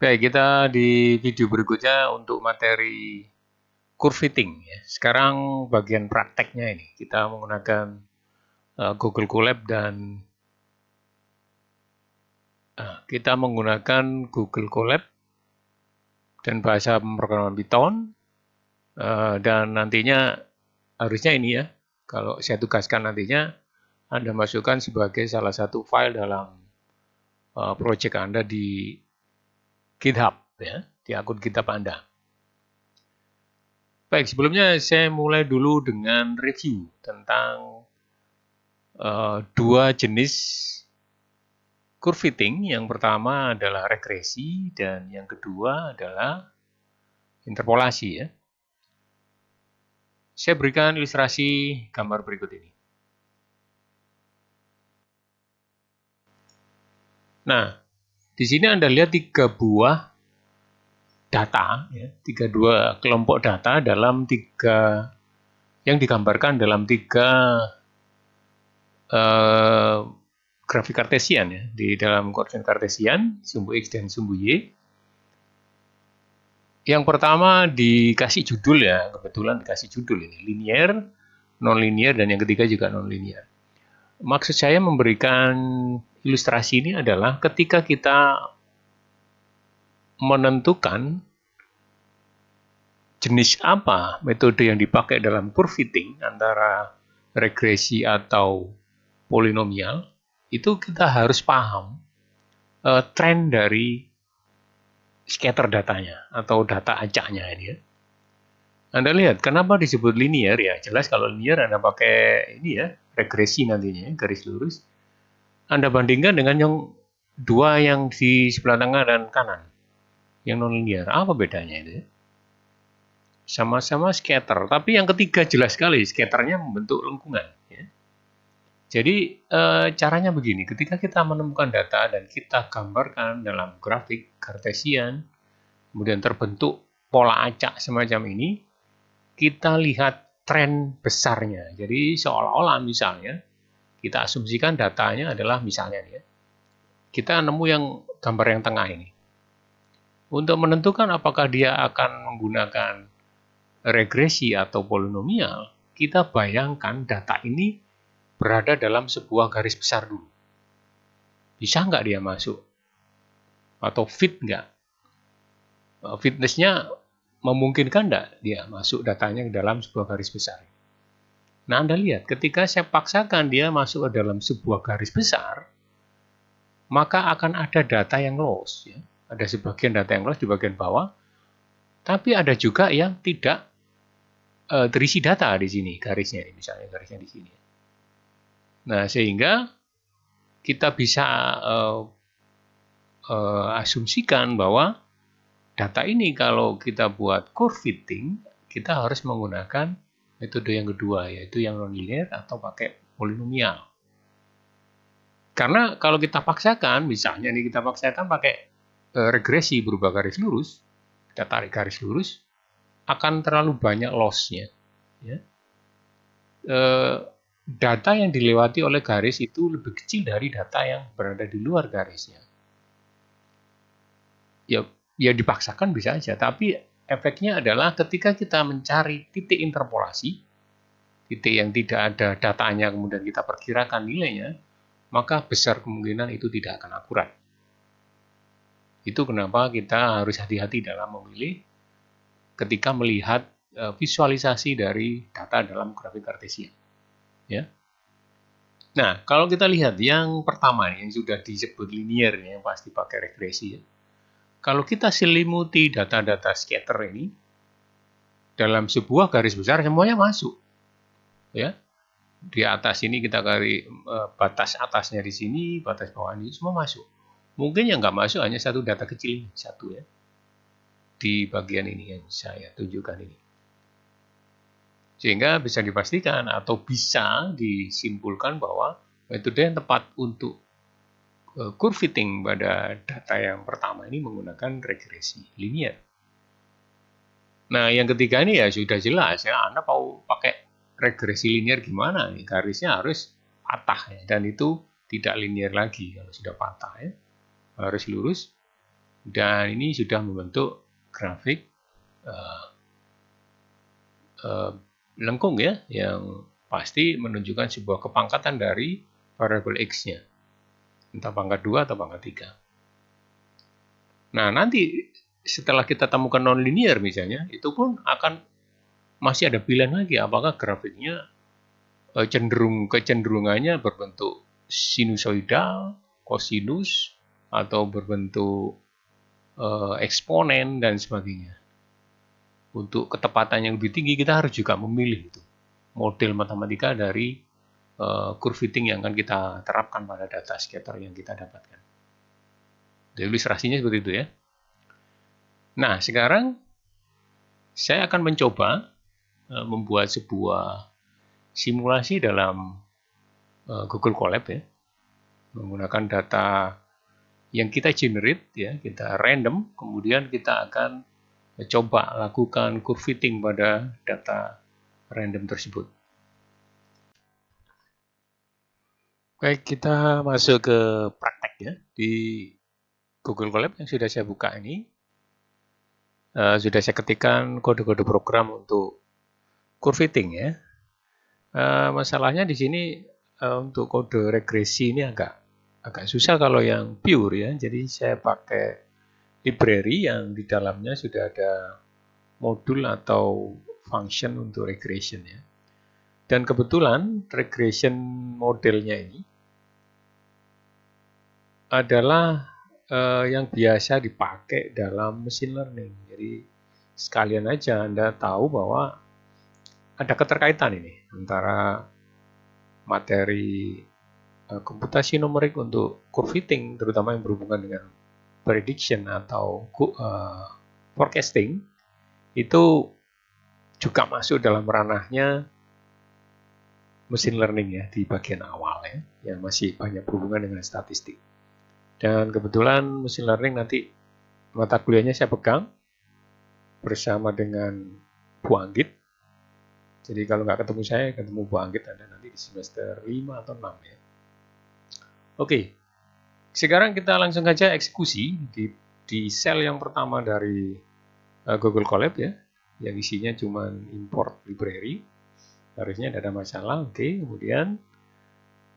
Baik, kita di video berikutnya untuk materi curve fitting. Sekarang bagian prakteknya ini, kita menggunakan Google Colab dan bahasa pemrograman Python, dan nantinya harusnya ini ya, kalau saya tugaskan nantinya Anda masukkan sebagai salah satu file dalam project Anda di GitHub, ya, di akun GitHub Anda. Baik, sebelumnya saya mulai dulu dengan review tentang dua jenis curve fitting. Yang pertama adalah regresi dan yang kedua adalah interpolasi, ya. Saya berikan ilustrasi gambar berikut ini. Nah, di sini Anda lihat tiga buah data, ya, dua kelompok data dalam tiga yang digambarkan dalam tiga grafik kartesian, ya. Di dalam koordinat kartesian, sumbu X dan sumbu Y. Yang pertama dikasih judul, ya, kebetulan dikasih judul ini, linear, non-linear, dan yang ketiga juga non-linear. Maksud saya memberikan ilustrasi ini adalah ketika kita menentukan jenis apa metode yang dipakai dalam curve fitting antara regresi atau polinomial, itu kita harus paham tren dari scatter datanya atau data acaknya ini, ya. Anda lihat kenapa disebut linear, ya jelas kalau linear Anda pakai ini ya, regresi nantinya, garis lurus. Anda bandingkan dengan yang dua yang di sebelah tengah dan kanan, yang non-linear. Apa bedanya itu? Sama-sama scatter, tapi yang ketiga jelas sekali, scatternya membentuk lengkungan. Ya. Jadi caranya begini, ketika kita menemukan data dan kita gambarkan dalam grafik kartesian, kemudian terbentuk pola acak semacam ini, kita lihat tren besarnya. Jadi seolah-olah misalnya, kita asumsikan datanya adalah misalnya, ya, kita nemu yang gambar yang tengah ini. Untuk menentukan apakah dia akan menggunakan regresi atau polinomial, kita bayangkan data ini berada dalam sebuah garis besar dulu. Bisa nggak dia masuk? Atau fit nggak? Fitnessnya memungkinkan nggak dia masuk datanya ke dalam sebuah garis besar? Nah, Anda lihat, ketika saya paksakan dia masuk ke dalam sebuah garis besar, maka akan ada data yang loss. Ya. Ada sebagian data yang loss di bagian bawah, tapi ada juga yang tidak terisi data di sini, garisnya ini, misalnya garisnya di sini. Nah, sehingga kita bisa asumsikan bahwa data ini kalau kita buat curve fitting, kita harus menggunakan metode yang kedua, yaitu yang non-linear atau pakai polinomial. Karena kalau kita paksakan, misalnya nih kita paksakan pakai regresi berubah garis lurus, kita tarik garis lurus, akan terlalu banyak loss-nya. Ya. Data yang dilewati oleh garis itu lebih kecil dari data yang berada di luar garisnya. Ya dipaksakan bisa aja, tapi efeknya adalah ketika kita mencari titik interpolasi, titik yang tidak ada datanya kemudian kita perkirakan nilainya, maka besar kemungkinan itu tidak akan akurat. Itu kenapa kita harus hati-hati dalam memilih ketika melihat visualisasi dari data dalam grafik kartesian. Ya. Nah, kalau kita lihat yang pertama yang sudah disebut linear, yang pasti pakai regresi, ya. Kalau kita selimuti data-data scatter ini dalam sebuah garis besar, semuanya masuk. Ya. Di atas ini kita cari batas atasnya di sini, batas bawah ini, semua masuk. Mungkin yang nggak masuk hanya satu data kecil, satu ya. Di bagian ini yang saya tunjukkan ini. Sehingga bisa dipastikan atau bisa disimpulkan bahwa metode yang tepat untuk curve fitting pada data yang pertama ini menggunakan regresi linear. Nah, yang ketiga ini ya sudah jelas ya, Anda mau pakai regresi linear gimana? Garisnya harus patah ya, dan itu tidak linear lagi kalau sudah patah ya. Harus lurus. Dan ini sudah membentuk grafik lengkung ya, yang pasti menunjukkan sebuah kepangkatan dari variabel X-nya. Entah pangkat 2 atau pangkat 3. Nah, nanti setelah kita temukan nonlinear misalnya, itu pun akan masih ada pilihan lagi, apakah grafiknya kecenderungannya berbentuk sinusoidal, kosinus, atau berbentuk eksponen, dan sebagainya. Untuk ketepatan yang lebih tinggi, kita harus juga memilih itu model matematika dari curve fitting yang akan kita terapkan pada data scatter yang kita dapatkan. Jadi ilustrasinya seperti itu ya. Nah, sekarang saya akan mencoba membuat sebuah simulasi dalam Google Colab ya, menggunakan data yang kita generate ya, kita random, kemudian kita akan coba lakukan curve fitting pada data random tersebut. Baik, kita masuk ke praktek ya di Google Colab yang sudah saya buka ini. Sudah saya ketikkan kode-kode program untuk curve fitting ya. Masalahnya di sini untuk kode regresi ini agak susah kalau yang pure ya. Jadi saya pakai library yang di dalamnya sudah ada modul atau function untuk regression ya. Dan kebetulan regression modelnya ini adalah yang biasa dipakai dalam machine learning. Jadi sekalian aja Anda tahu bahwa ada keterkaitan ini antara materi komputasi numerik untuk curve fitting, terutama yang berhubungan dengan prediction atau forecasting, itu juga masuk dalam ranahnya machine learning ya, di bagian awal ya, yang masih banyak berhubungan dengan statistik. Dan kebetulan machine learning nanti mata kuliahnya saya pegang bersama dengan Bu Anggit. Jadi kalau nggak ketemu saya, ketemu Bu Anggit Anda nanti di semester 5 atau 6 ya. Oke, sekarang kita langsung aja eksekusi di sel yang pertama dari Google Colab ya, yang isinya cuma import library. Harusnya tidak ada masalah. Oke, kemudian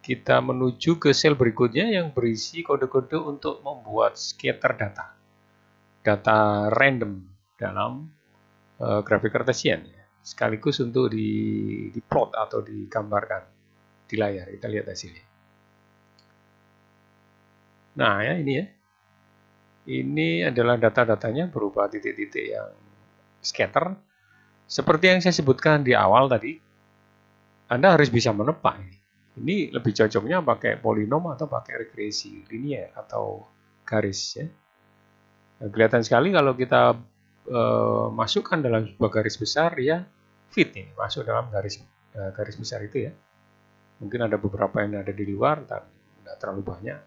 kita menuju ke sel berikutnya yang berisi kode-kode untuk membuat scatter data random dalam grafik Cartesian ya. Sekaligus untuk di plot atau digambarkan di layar. Kita lihat hasilnya. Nah ya, ini ya. Ini adalah data-datanya berupa titik-titik yang scatter. Seperti yang saya sebutkan di awal tadi, Anda harus bisa menebak ini. Ini lebih cocoknya pakai polinom atau pakai regresi linear atau garis ya. Nah, kelihatan sekali kalau kita masukkan dalam sebuah garis besar, ya fit ini masuk dalam garis besar itu ya. Mungkin ada beberapa yang ada di luar dan tidak terlalu banyak.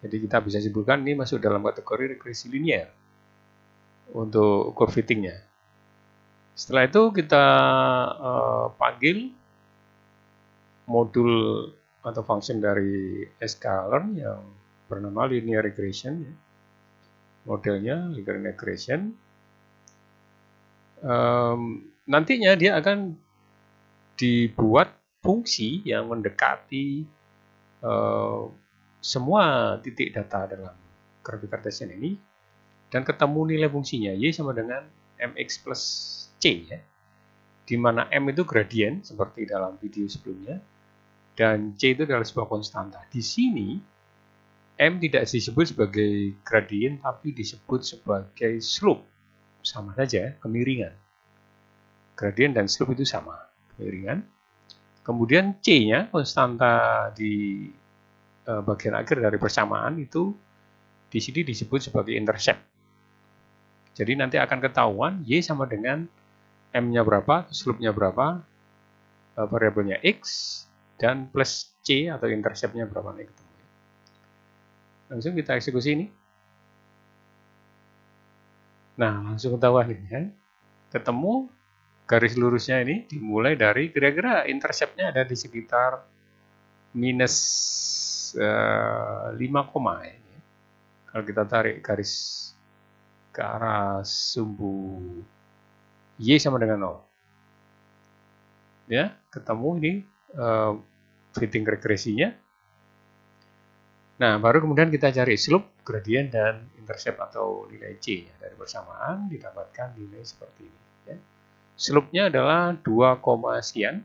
Jadi kita bisa sebutkan ini masuk dalam kategori regresi linear untuk curve fittingnya. Setelah itu kita panggil modul atau function dari sklearn yang bernama linear regression ya. Modelnya linear regression. Nantinya dia akan dibuat fungsi yang mendekati semua titik data dalam grafik Cartesian ini dan ketemu nilai fungsinya y sama dengan mx plus c ya, di mana m itu gradien seperti dalam video sebelumnya dan c itu adalah sebuah konstanta. Di sini m tidak disebut sebagai gradien tapi disebut sebagai slope, sama saja kemiringan. Gradien dan slope itu sama, kemiringan. Kemudian c-nya konstanta di bagian akhir dari persamaan itu di sini disebut sebagai intercept. Jadi nanti akan ketahuan y sama dengan m-nya berapa, slope-nya berapa, variabelnya x, dan plus c atau intercept-nya berapa nih ketemu. Langsung kita eksekusi ini. Nah, langsung ketahuan ini kan. Ketemu garis lurusnya ini dimulai dari kira-kira intercept-nya ada di sekitar minus 5 koma ini. Kalau kita tarik garis ke arah sumbu Y sama dengan 0. Ya, ketemu ini fitting regresinya. Nah, baru kemudian kita cari slope, gradient, dan intercept atau nilai C. Dari persamaan didapatkan nilai seperti ini. Ya. Slope-nya adalah 2, sekian.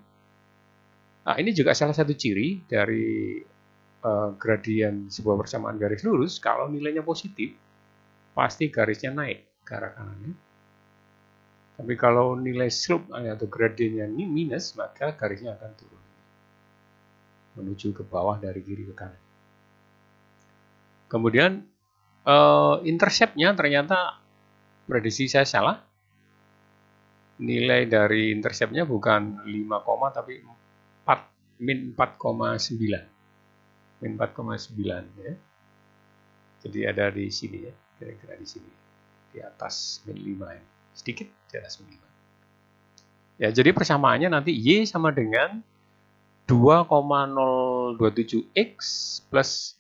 Nah, ini juga salah satu ciri dari gradient sebuah persamaan garis lurus. Kalau nilainya positif, pasti garisnya naik ke arah kanan. Tapi kalau nilai slope atau gradientnya ini minus, maka garisnya akan turun menuju ke bawah dari kiri ke kanan. Kemudian intercept-nya ternyata prediksi saya salah. Nilai dari intercept-nya bukan 5, tapi min 4,9. Min 4,9 ya. Jadi ada di sini ya, kira-kira di sini. Di atas min 5 ini. Sedikit di atas min 5. Ya, jadi persamaannya nanti Y sama dengan 2,027X plus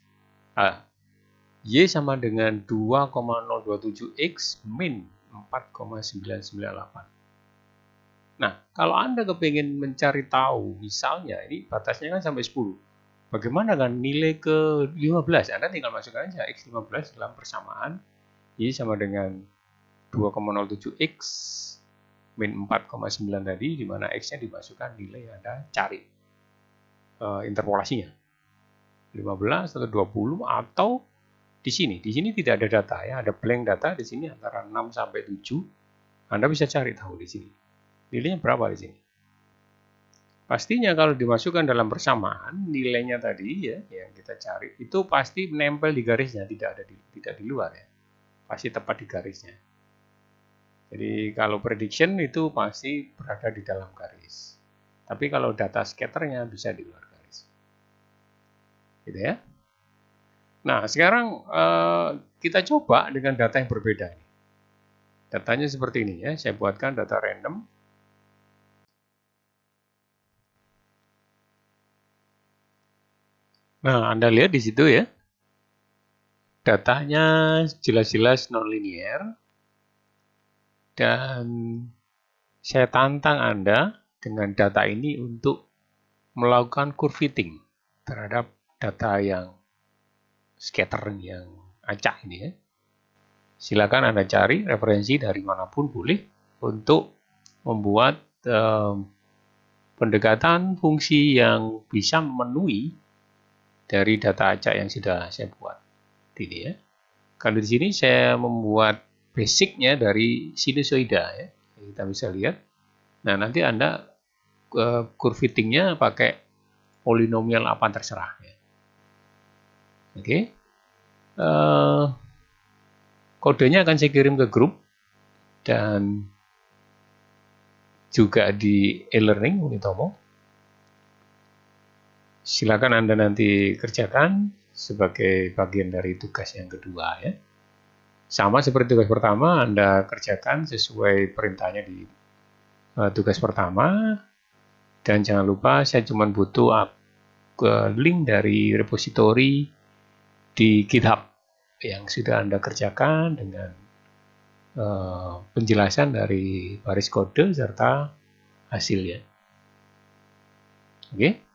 Y sama dengan 2,027X min 4,998. Nah, kalau Anda kepingin mencari tahu, misalnya ini batasnya kan sampai 10. Bagaimana kan nilai ke 15? Anda tinggal masukkan aja X15 dalam persamaan Y sama dengan 2,07X min 4,9 tadi, di mana X-nya dimasukkan nilai yang Anda cari. Interpolasinya 15 atau 20 atau di sini tidak ada data ya, ada blank data di sini antara 6 sampai 7. Anda bisa cari tahu di sini nilainya berapa di sini. Pastinya kalau dimasukkan dalam persamaan nilainya tadi ya yang kita cari itu pasti menempel di garisnya, tidak di luar ya. Pasti tepat di garisnya. Jadi kalau prediction itu pasti berada di dalam garis. Tapi kalau data scatternya bisa di luar garis. Gitu ya. Nah, sekarang kita coba dengan data yang berbeda ini. Datanya seperti ini ya. Saya buatkan data random. Nah, Anda lihat di situ ya. Datanya jelas-jelas nonlinear. Dan saya tantang Anda dengan data ini untuk melakukan curve fitting terhadap data yang scattering yang acak ini ya. Silakan Anda cari referensi dari manapun boleh untuk membuat pendekatan fungsi yang bisa memenuhi dari data acak yang sudah saya buat. Ini ya. Kalau di sini saya membuat basicnya dari sinusoida ya. Kita bisa lihat. Nah, nanti Anda curve fittingnya pakai polinomial apa terserah ya. Oke. Kodenya akan saya kirim ke grup dan juga di e-learning Unitomo. Silakan Anda nanti kerjakan sebagai bagian dari tugas yang kedua ya. Sama seperti tugas pertama, Anda kerjakan sesuai perintahnya di tugas pertama. Dan jangan lupa saya cuma butuh link dari repository di GitHub yang sudah Anda kerjakan dengan penjelasan dari baris kode serta hasilnya. Oke.